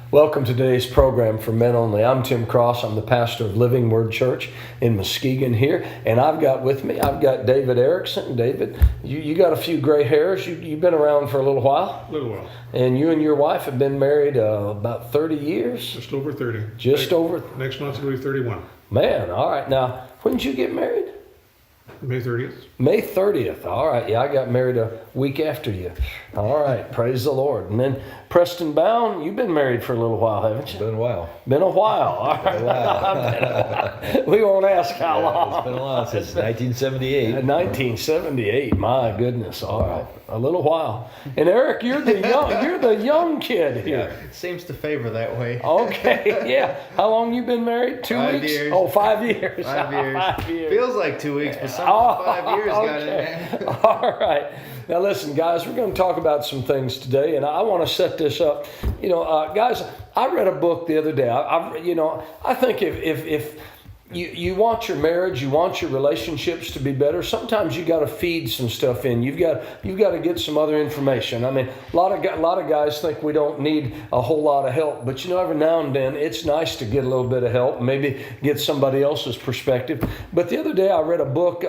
Welcome to today's program for Men Only. I'm Tim Cross. I'm the pastor of Living Word Church in Muskegon here. And I've got David Erickson. David, you got a few gray hairs. You've been around for a little while. A little while. And you and your wife have been married about 30 years? Just over 30. Next month's going to be 31. Man, all right. Now, when did you get married? May 30th. May 30th. All right. Yeah, I got married a week after you. All right. Praise the Lord. And then Preston, Bown, you've been married for a little while, haven't you? Been a while. Been a while. All right. We won't ask how long. It's been a while, since 1978. 1978. My goodness. All right. A little while. And Eric, you're the young kid here. Yeah, it seems to favor that way. Okay. Yeah. How long you been married? 2 weeks? 5 years. Oh, 5 years. 5 years. 5 years. Feels like 2 weeks, but somehow 5 years got in there. All right. Now listen, guys, we're going to talk about some things today, and I want to set this up. Guys, I read a book the other day. I think if you want your marriage, you want your relationships to be better, sometimes you got to feed some stuff in. You've got to get some other information. I mean, a lot of guys think we don't need a whole lot of help, but every now and then it's nice to get a little bit of help, maybe get somebody else's perspective. But the other day I read a book.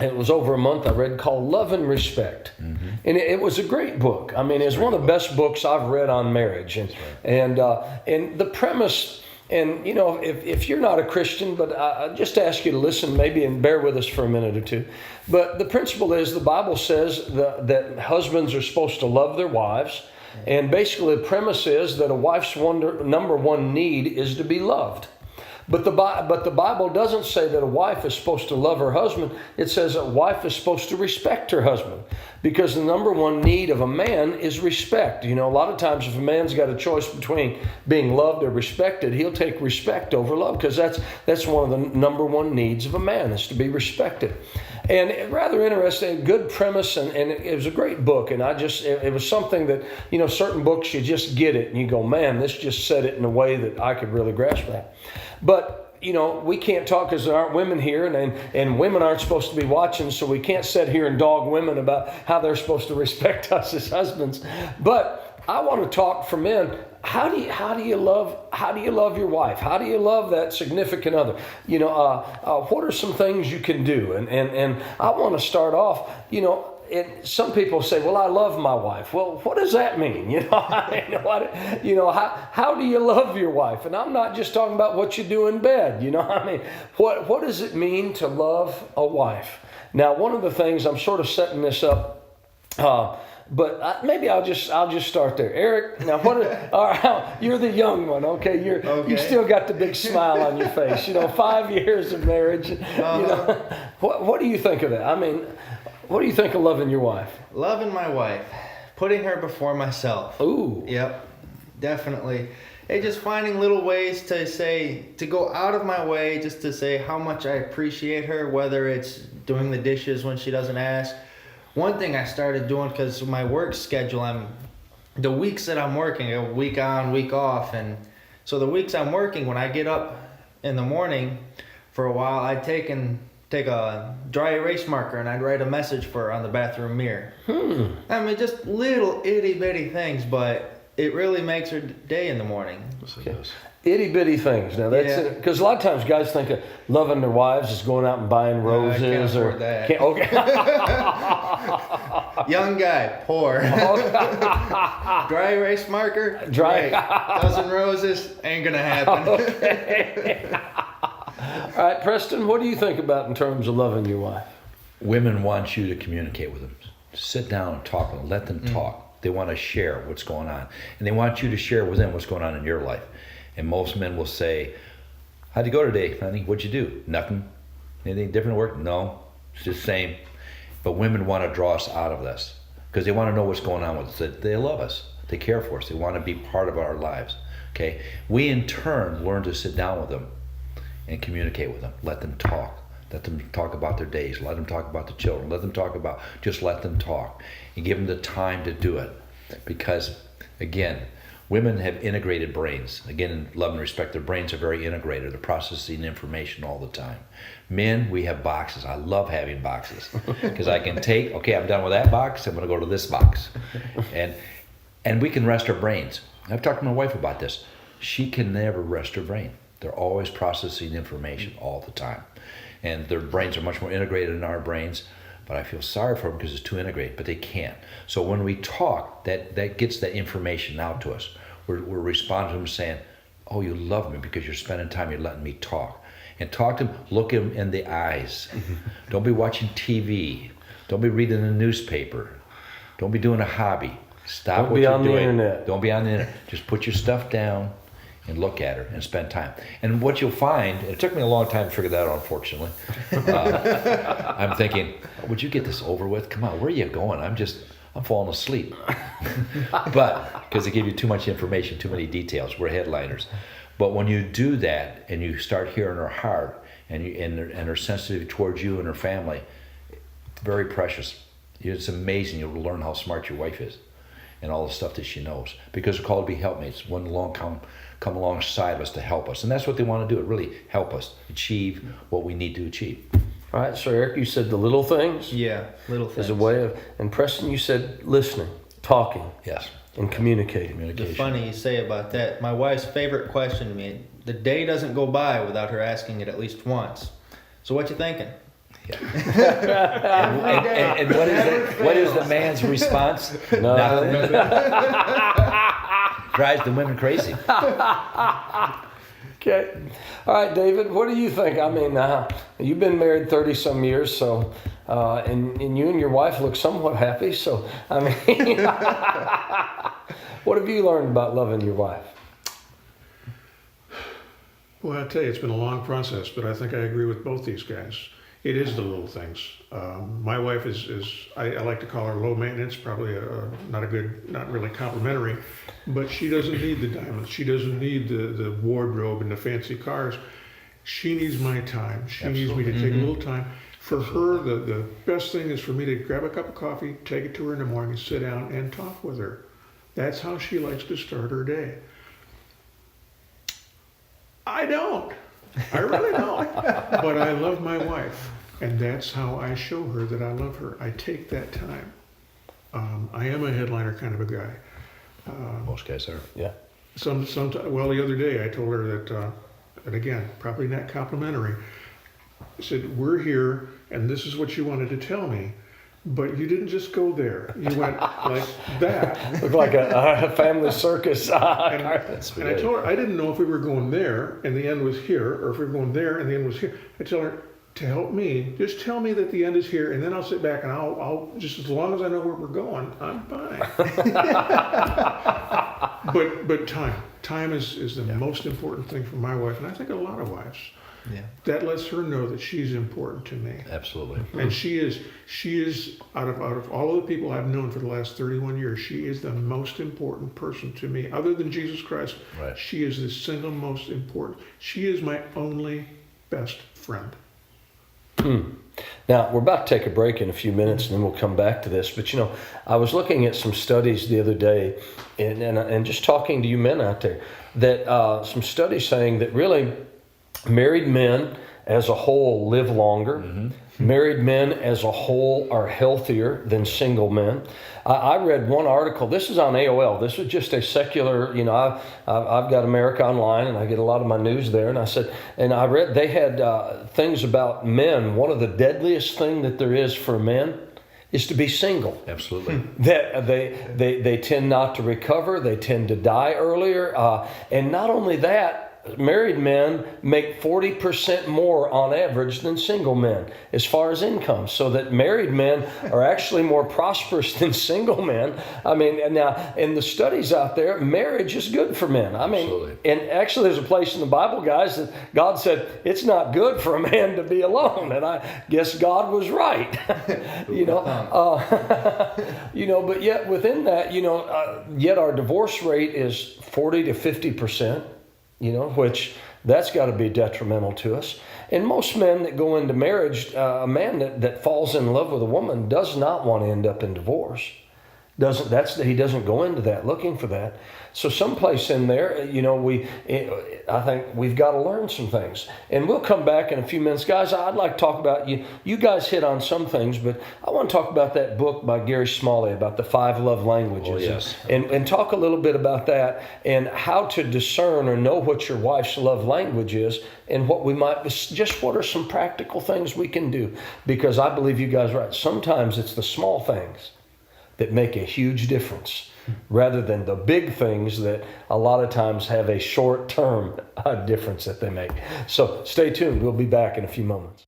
It was over a month I read, called Love and Respect. Mm-hmm. And it was a great book. I mean, it's one of the best books I've read on marriage. And the premise, and if you're not a Christian, but I just ask you to listen maybe and bear with us for a minute or two. But the principle is the Bible says that husbands are supposed to love their wives. And basically the premise is that a wife's number one need is to be loved. But the Bible doesn't say that a wife is supposed to love her husband. It says a wife is supposed to respect her husband, because the number one need of a man is respect. A lot of times if a man's got a choice between being loved or respected, he'll take respect over love, because that's one of the number one needs of a man, is to be respected. And rather interesting, good premise, and it was a great book. And it was something that, certain books you just get it and you go, man, this just said it in a way that I could really grasp that. But, we can't talk because there aren't women here, and women aren't supposed to be watching, so we can't sit here and dog women about how they're supposed to respect us as husbands. But I want to talk for men. How do you love your wife? How do you love that significant other? What are some things you can do? And I want to start off, some people say, well, I love my wife. Well, what does that mean? How do you love your wife? And I'm not just talking about what you do in bed. What does it mean to love a wife? Now, one of the things, I'm sort of setting this up, but maybe I'll just start there. Eric, now all right, you're the young one, okay? You still got the big smile on your face. 5 years of marriage. What do you think of that? I mean, what do you think of loving your wife? Loving my wife, putting her before myself. Ooh. Yep, definitely. Hey, just finding little ways to go out of my way just to say how much I appreciate her, whether it's doing the dishes when she doesn't ask. One thing I started doing, because my work schedule, the weeks that I'm working, a week on, week off, and so the weeks I'm working, when I get up in the morning for a while, I'd take a dry erase marker and I'd write a message for her on the bathroom mirror. I mean, just little itty bitty things, but it really makes her day in the morning. Okay. Itty bitty things. Now that's it, because a lot of times guys think of loving their wives is going out and buying roses. No, I can't afford that. Okay. Young guy, poor. Dry erase marker, great. Dozen roses, ain't gonna happen. Okay. All right, Preston, what do you think about in terms of loving your wife? Women want you to communicate with them. Sit down and talk with them. Let them talk. They want to share what's going on. And they want you to share with them what's going on in your life. And most men will say, how'd you go today, honey? What'd you do? Nothing. Anything different at work? No. It's just the same. But women want to draw us out of this because they want to know what's going on with us. They love us. They care for us. They want to be part of our lives. Okay? We, in turn, learn to sit down with them and communicate with them. Let them talk. Let them talk about their days. Let them talk about the children. Let them talk. And give them the time to do it. Because, again, women have integrated brains. Again, in love and respect, their brains are very integrated. They're processing information all the time. Men, we have boxes. I love having boxes. Because I can take, okay, I'm done with that box. I'm going to go to this box. And we can rest our brains. I've talked to my wife about this. She can never rest her brain. They're always processing information all the time. And their brains are much more integrated than our brains. But I feel sorry for them because it's too integrated, but they can't. So when we talk, that gets that information out to us. We're responding to them saying, oh, you love me because you're spending time, you're letting me talk. And talk to them, look them in the eyes. Don't be watching TV. Don't be reading the newspaper. Don't be doing a hobby. Stop what you're doing. Don't be on the internet. Don't be on the internet. Just put your stuff down and look at her and spend time. And what you'll find, and it took me a long time to figure that out, unfortunately. I'm thinking, would you get this over with? Come on, where are you going? I'm falling asleep. But, because they give you too much information, too many details. We're headliners. But when you do that and you start hearing her heart and her sensitivity towards you and her family, it's very precious. It's amazing. You'll learn how smart your wife is and all the stuff that she knows. Because we're called to be helpmates. One long come alongside us to help us. And that's what they want to do, really help us achieve what we need to achieve. All right, so Eric, you said the little things? Yeah, little things. As a way of, and Preston, you said listening, talking. Yes. And communicating. The funny you say about that, my wife's favorite question to me, the day doesn't go by without her asking it at least once. So what you thinking? Yeah. and what is the man's response? Nothing. Drives the women crazy. Okay. All right, David, what do you think? I mean, you've been married 30-some years, so, and you and your wife look somewhat happy, so, I mean, what have you learned about loving your wife? Well, I'll tell you, it's been a long process, but I think I agree with both these guys. It is the little things. My wife is I like to call her low maintenance, probably not really complimentary, but she doesn't need the diamonds. She doesn't need the wardrobe and the fancy cars. She needs my time. She needs me to take a little time. For her, the best thing is for me to grab a cup of coffee, take it to her in the morning, sit down and talk with her. That's how she likes to start her day. I don't. I really don't. But I love my wife, and that's how I show her that I love her. I take that time. I am a headliner kind of a guy. Most guys are. Yeah. Well, the other day I told her that, and again, probably not complimentary. I said, we're here, and this is what you wanted to tell me. But you didn't just go there. You went like that. Looked like a family circus. And I told her, I didn't know if we were going there and the end was here, or if we were going there and the end was here. I tell her, to help me, just tell me that the end is here, and then I'll sit back and I'll just, as long as I know where we're going, I'm fine. But time is the most important thing for my wife, and I think a lot of wives. Yeah. That lets her know that she's important to me. Absolutely. And she is out of all of the people I've known for the last 31 years, she is the most important person to me. Other than Jesus Christ, right. She is the single most important. She is my only best friend. Now, we're about to take a break in a few minutes, and then we'll come back to this. But, I was looking at some studies the other day, and just talking to you men out there, that some studies saying that really married men as a whole live longer. Mm-hmm. Married men as a whole are healthier than single men. I read one article. This is on AOL. This is just a secular, I've got America Online, and I get a lot of my news there. And I read they had things about men. One of the deadliest thing that there is for men is to be single. Absolutely. That they tend not to recover. They tend to die earlier. And not only that, married men make 40% more on average than single men as far as income. So that married men are actually more prosperous than single men. I mean, and now in the studies out there, marriage is good for men. I mean, absolutely. And actually there's a place in the Bible, guys, that God said it's not good for a man to be alone. And I guess God was right. But yet within that, yet our divorce rate is 40 to 50%. Which that's got to be detrimental to us. And most men that go into marriage, a man that falls in love with a woman does not want to end up in divorce. He doesn't go into that looking for that. So someplace in there, I think we've got to learn some things. And we'll come back in a few minutes. Guys, I'd like to talk about, you guys hit on some things, but I want to talk about that book by Gary Smalley about the 5 love languages. Oh, yes. And talk a little bit about that and how to discern or know what your wife's love language is and what are some practical things we can do. Because I believe you guys are right. Sometimes it's the small things that make a huge difference rather than the big things that a lot of times have a short-term difference that they make. So stay tuned. We'll be back in a few moments.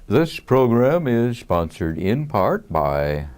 This program is sponsored in part by